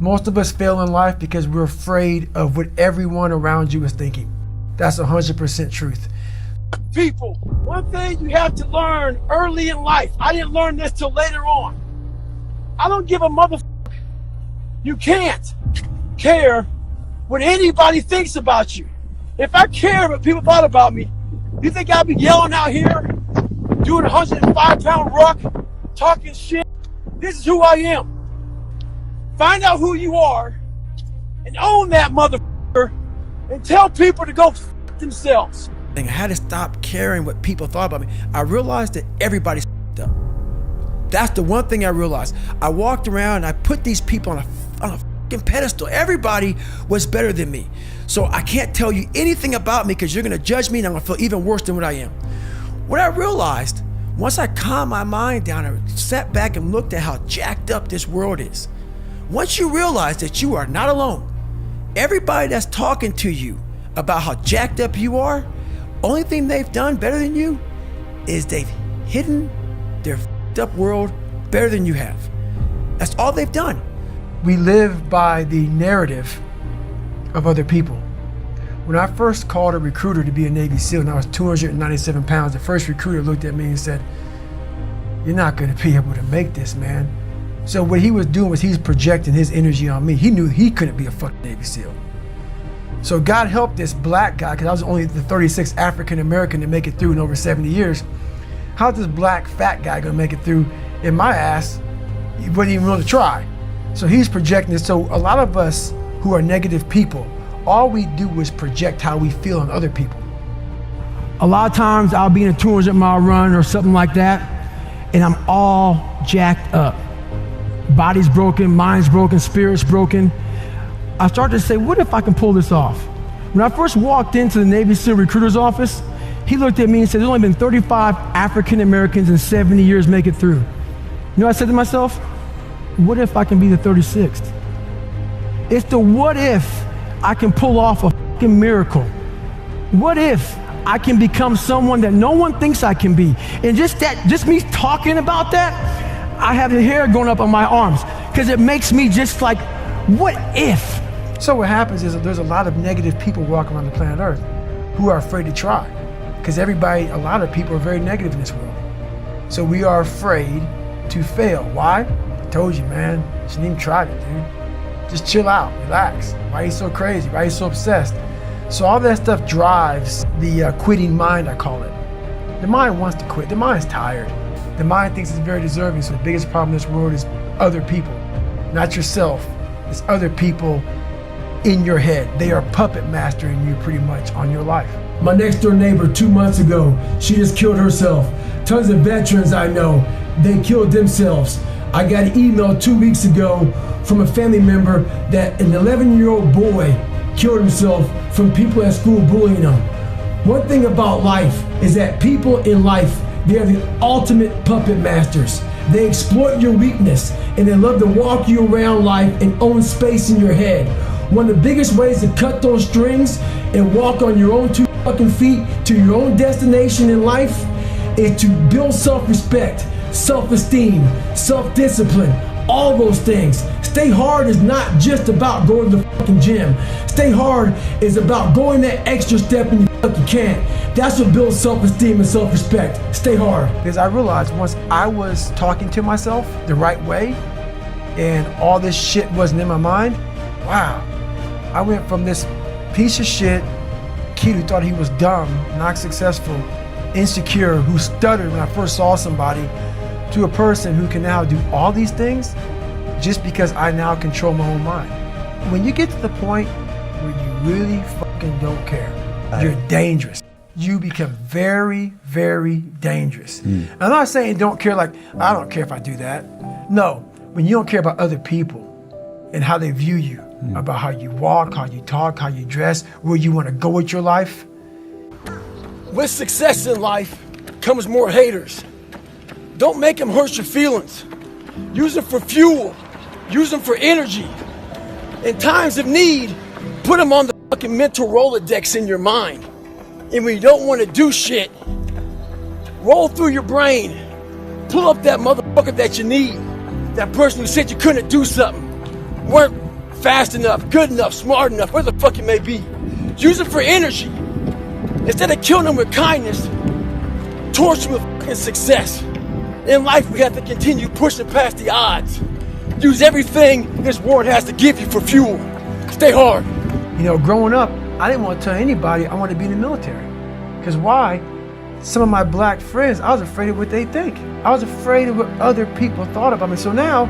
Most of us fail in life because we're afraid of what everyone around you is thinking. That's 100% truth. People, one thing you have to learn early in life, I didn't learn this till later on. I don't give a motherfucker. You can't care what anybody thinks about you. If I cared what people thought about me, you think I'd be yelling out here, doing a 105-pound ruck, talking shit? This is who I am. Find out who you are and own that motherfucker and tell people to go f themselves. I had to stop caring what people thought about me. I realized that everybody's up. That's the one thing I realized. I walked around and I put these people on a fucking pedestal. Everybody was better than me. So I can't tell you anything about me because you're gonna judge me and I'm gonna feel even worse than what I am. What I realized, once I calmed my mind down and sat back and looked at how jacked up this world is, once you realize that you are not alone, everybody that's talking to you about how jacked up you are, only thing they've done better than you is they've hidden their f***ed up world better than you have. That's all they've done. We live by the narrative of other people. When I first called a recruiter to be a Navy SEAL and I was 297 pounds, the first recruiter looked at me and said, "You're not gonna be able to make this, man." So what he was doing was he's projecting his energy on me. He knew he couldn't be a fucking Navy SEAL. So God helped this black guy, because I was only the 36th African American to make it through in over 70 years. How's this black fat guy gonna make it through in my ass? He wouldn't even want to try. So he's projecting this. So a lot of us who are negative people, all we do is project how we feel on other people. A lot of times I'll be in a 200-mile run or something like that, and I'm all jacked up. Body's broken, mind's broken, spirit's broken. I started to say, what if I can pull this off? When I first walked into the Navy SEAL recruiter's office, he looked at me and said, there's only been 35 African Americans in 70 years make it through. You know what I said to myself? What if I can be the 36th? It's the what if I can pull off a fucking miracle. What if I can become someone that no one thinks I can be? And just me talking about that, I have the hair going up on my arms because it makes me just like, what if? So what happens is that there's a lot of negative people walking around the planet Earth who are afraid to try, because a lot of people are very negative in this world. So we are afraid to fail. Why? I told you, man, you shouldn't even try it, dude. Just chill out, relax. Why are you so crazy? Why are you so obsessed? So all that stuff drives the quitting mind, I call it. The mind wants to quit. The mind's tired. The mind thinks it's very deserving. So the biggest problem in this world is other people, not yourself. It's other people in your head. They are puppet mastering you pretty much on your life. My next door neighbor 2 months ago, she just killed herself. Tons of veterans I know, they killed themselves. I got an email 2 weeks ago from a family member that an 11-year-old boy killed himself from people at school bullying him. One thing about life is that people in life, they are the ultimate puppet masters. They exploit your weakness and they love to walk you around life and own space in your head. One of the biggest ways to cut those strings and walk on your own 2 fucking feet to your own destination in life is to build self-respect, self-esteem, self-discipline, all those things. Stay hard is not just about going to the fucking gym. Stay hard is about going that extra step and you fucking can't. That's what builds self-esteem and self-respect. Stay hard. Because I realized once I was talking to myself the right way and all this shit wasn't in my mind, wow. I went from this piece of shit kid who thought he was dumb, not successful, insecure, who stuttered when I first saw somebody, to a person who can now do all these things just because I now control my own mind. When you get to the point where you really fucking don't care, you're dangerous. You become very, very dangerous. I'm not saying don't care like, I don't care if I do that. No, when you don't care about other people and how they view you, about how you walk, how you talk, how you dress, where you want to go with your life. With success in life comes more haters. Don't make them hurt your feelings. Use them for fuel. Use them for energy. In times of need, put them on the fucking mental Rolodex in your mind. And when you don't want to do shit, roll through your brain. Pull up that motherfucker that you need. That person who said you couldn't do something. Weren't fast enough, good enough, smart enough, where the fuck it may be. Use it for energy. Instead of killing them with kindness, torch them with fucking success. In life, we have to continue pushing past the odds. Use everything this world has to give you for fuel. Stay hard. You know, growing up, I didn't want to tell anybody I wanted to be in the military. Because why? Some of my black friends, I was afraid of what they think. I was afraid of what other people thought about me. So now,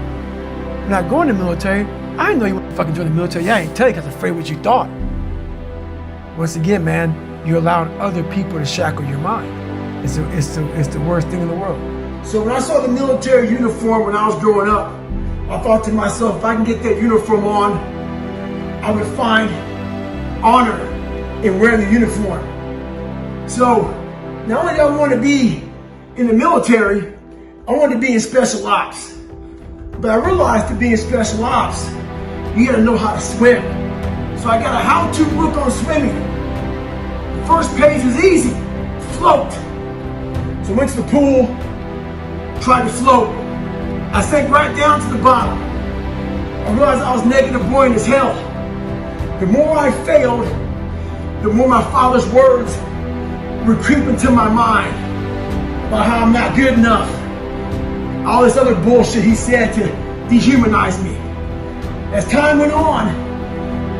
when I go in the military, I didn't know you want to fucking join the military. I ain't tell you because I was afraid of what you thought. Once again, man, you allowed other people to shackle your mind. It's the worst thing in the world. So when I saw the military uniform when I was growing up, I thought to myself, if I can get that uniform on, I would find honor in wearing the uniform. So not only do I want to be in the military, I want to be in special ops. But I realized to be in special ops, you gotta know how to swim. So I got a how-to book on swimming. The first page was easy, float. So I went to the pool, tried to float. I sank right down to the bottom. I realized I was naked and boring as hell. The more I failed, the more my father's words would creep into my mind about how I'm not good enough. All this other bullshit he said to dehumanize me. As time went on,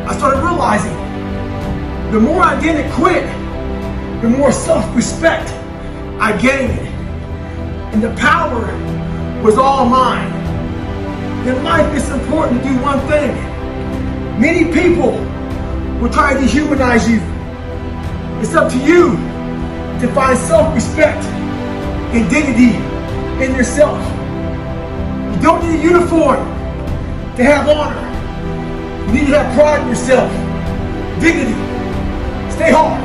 I started realizing the more I didn't quit, the more self-respect I gained. And the power was all mine. In life, it's important to do one thing. Many people will try to dehumanize you. It's up to you to find self-respect and dignity in yourself. You don't need a uniform to have honor. You need to have pride in yourself, dignity. Stay hard.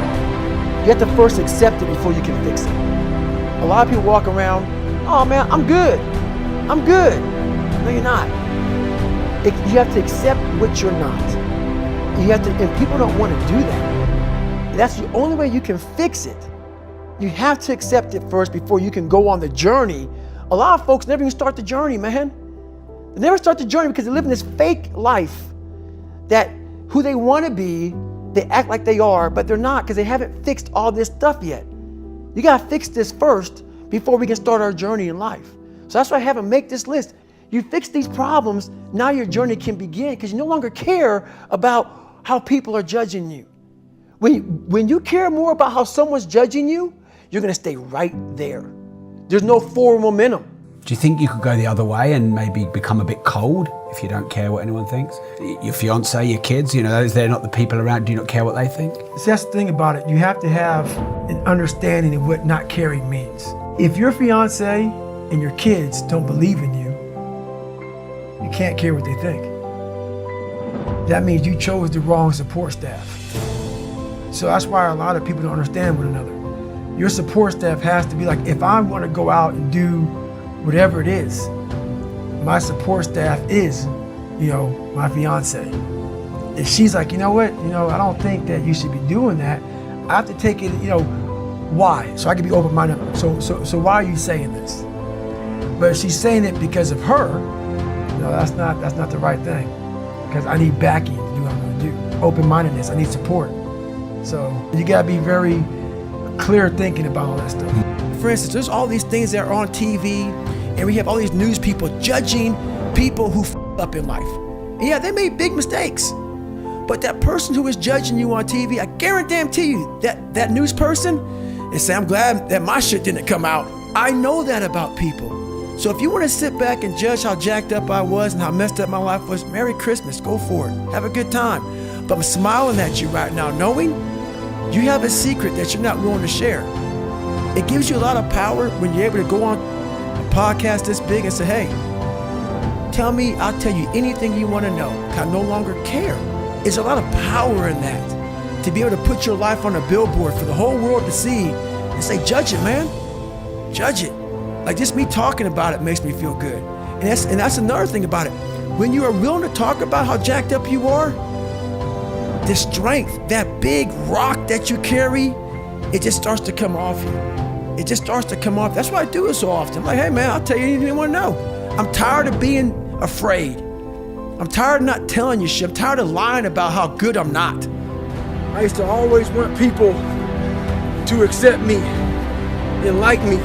You have to first accept it before you can fix it. A lot of people walk around, oh man, I'm good. I'm good. No, you're not. You have to accept what you're not. You have to, and people don't want to do that. That's the only way you can fix it. You have to accept it first before you can go on the journey. A lot of folks never even start the journey, man. They never start the journey because they live in this fake life that who they want to be, they act like they are, but they're not because they haven't fixed all this stuff yet. You got to fix this first before we can start our journey in life. So that's why I have them make this list. You fix these problems, now your journey can begin because you no longer care about how people are judging you. When you care more about how someone's judging you, you're going to stay right there. There's no forward momentum. Do you think you could go the other way and maybe become a bit cold if you don't care what anyone thinks? Your fiance, your kids, they're not the people around. Do you not care what they think? See, that's the thing about it. You have to have an understanding of what not caring means. If your fiance and your kids don't believe in you, you can't care what they think. That means you chose the wrong support staff. So that's why a lot of people don't understand one another. Your support staff has to be like, if I'm going to go out and do whatever it is, my support staff is, my fiance. If she's like, you know what, I don't think that you should be doing that, I have to take it, why? So I can be open-minded. So why are you saying this? But if she's saying it because of her, that's not the right thing. Because I need backing to do what I'm going to do. Open-mindedness, I need support. So you got to be very clear thinking about all that stuff. For instance, there's all these things that are on TV, and we have all these news people judging people who up in life. And yeah, they made big mistakes. But that person who is judging you on TV, I guarantee you that news person is saying, I'm glad that my shit didn't come out. I know that about people. So if you want to sit back and judge how jacked up I was and how messed up my life was, Merry Christmas, go for it. Have a good time. But I'm smiling at you right now, knowing you have a secret that you're not willing to share. It gives you a lot of power when you're able to go on a podcast this big and say, hey, tell me, I'll tell you anything you want to know. I no longer care. There's a lot of power in that. To be able to put your life on a billboard for the whole world to see and say, judge it, man. Judge it. Like just me talking about it makes me feel good. And that's another thing about it. When you are willing to talk about how jacked up you are, the strength, that big rock that you carry, it just starts to come off you. It just starts to come off. That's why I do it so often. I'm like, hey man, I'll tell you anything you want to know. I'm tired of being afraid. I'm tired of not telling you shit. I'm tired of lying about how good I'm not. I used to always want people to accept me and like me.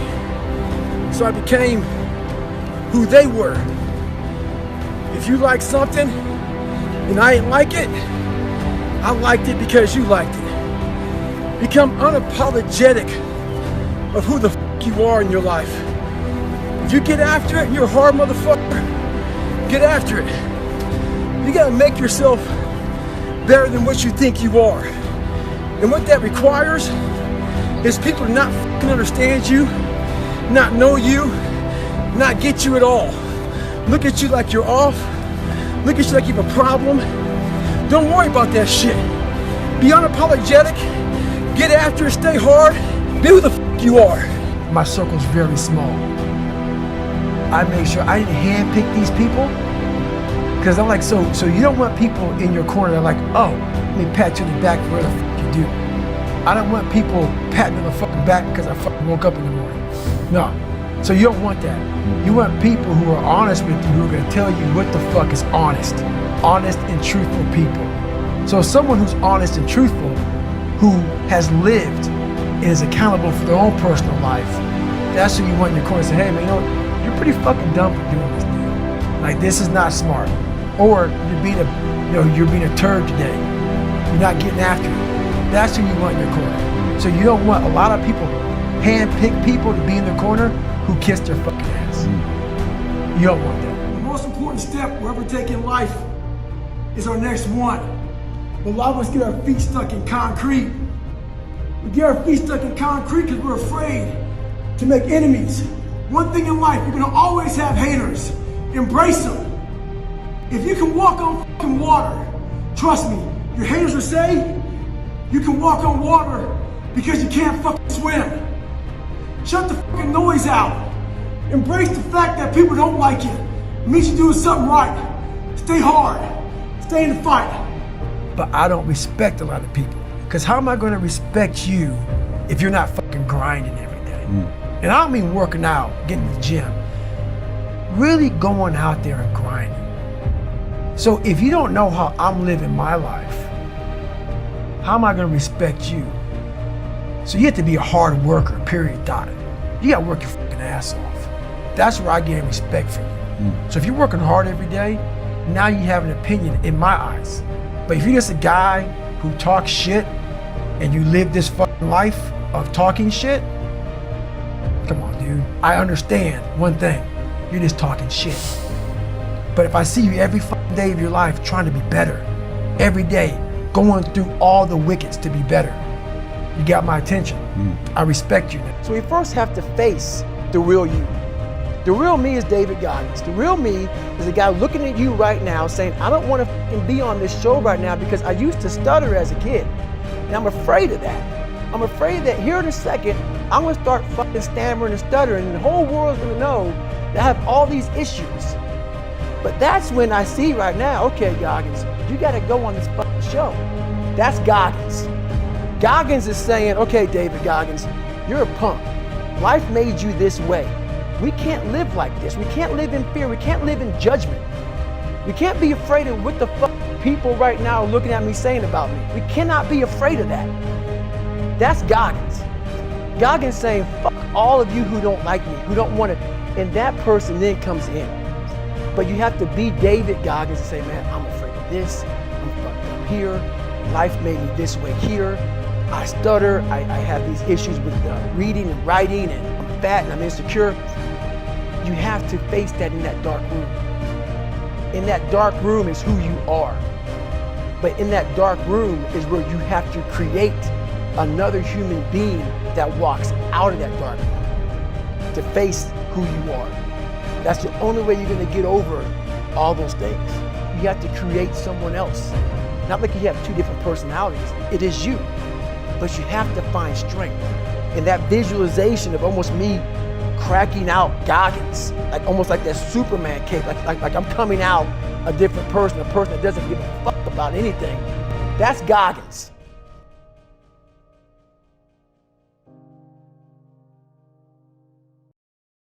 So I became who they were. If you like something and I didn't like it, I liked it because you liked it. Become unapologetic of who the fuck you are in your life. If you get after it, you're a hard motherfucker. Get after it. You gotta make yourself better than what you think you are. And what that requires is people to not fucking understand you, not know you, not get you at all. Look at you like you're off. Look at you like you have a problem. Don't worry about that shit. Be unapologetic. Get after it. Stay hard. Be who the fuck you are. My circle's very small. I make sure I didn't handpick these people, because I'm like, so you don't want people in your corner that are like, oh, let me pat you on the back for what the fuck you do. I don't want people patting me on the fucking back because I fucking woke up in the morning. No. So you don't want that. You want people who are honest with you, who are gonna tell you what the fuck is honest. Honest and truthful people. So someone who's honest and truthful, who has lived and is accountable for their own personal life, that's who you want in your corner. Say, hey man, you know, you're pretty fucking dumb for doing this, dude. Like, this is not smart. Or you're being a turd today. You're not getting after it. That's who you want in your corner. So you don't want a lot of people, hand-pick people to be in their corner who kiss their fucking ass. You don't want that. The most important step we'll ever take in life is our next one. A lot of us get our feet stuck in concrete. We get our feet stuck in concrete because we're afraid to make enemies. One thing in life, you're gonna always have haters. Embrace them. If you can walk on fucking water, trust me, your haters will say you can walk on water because you can't fucking swim. Shut the fucking noise out. Embrace the fact that people don't like you. It means you're doing something right. Stay hard. Stay in the fight. But I don't respect a lot of people. Because how am I gonna respect you if you're not fucking grinding every day? And I don't mean working out, getting to the gym. Really going out there and grinding. So if you don't know how I'm living my life, how am I gonna respect you? So you have to be a hard worker, period, dot. You gotta work your fucking ass off. That's where I gain respect from you. So if you're working hard every day, now you have an opinion in my eyes. But if you're just a guy who talks shit and you live this fucking life of talking shit, come on, dude. I understand one thing. You're just talking shit. But if I see you every fucking day of your life trying to be better, every day, going through all the wickets to be better, you got my attention. I respect you now. So we first have to face the real you. The real me is David Goggins. The real me is a guy looking at you right now saying, I don't want to fucking be on this show right now because I used to stutter as a kid. And I'm afraid of that. I'm afraid that here in a second, I'm gonna start fucking stammering and stuttering and the whole world's gonna know that I have all these issues. But that's when I see right now, okay, Goggins, you gotta go on this fucking show. That's Goggins. Goggins is saying, okay, David Goggins, you're a punk. Life made you this way. We can't live like this. We can't live in fear. We can't live in judgment. We can't be afraid of what the fuck people right now are looking at me saying about me. We cannot be afraid of that. That's Goggins. Goggins saying, fuck all of you who don't like me, who don't want it. And that person then comes in. But you have to be David Goggins and say, man, I'm afraid of this. I'm fucked up here. Life made me this way here. I stutter. I have these issues with reading and writing, and I'm fat and I'm insecure. You have to face that in that dark room. In that dark room is who you are. But in that dark room is where you have to create another human being that walks out of that dark room to face who you are. That's the only way you're gonna get over all those things. You have to create someone else. Not like you have two different personalities. It is you. But you have to find strength. And that visualization of almost me cracking out Goggins, like almost like that Superman cape, like I'm coming out a different person, a person that doesn't give a fuck about anything. That's Goggins.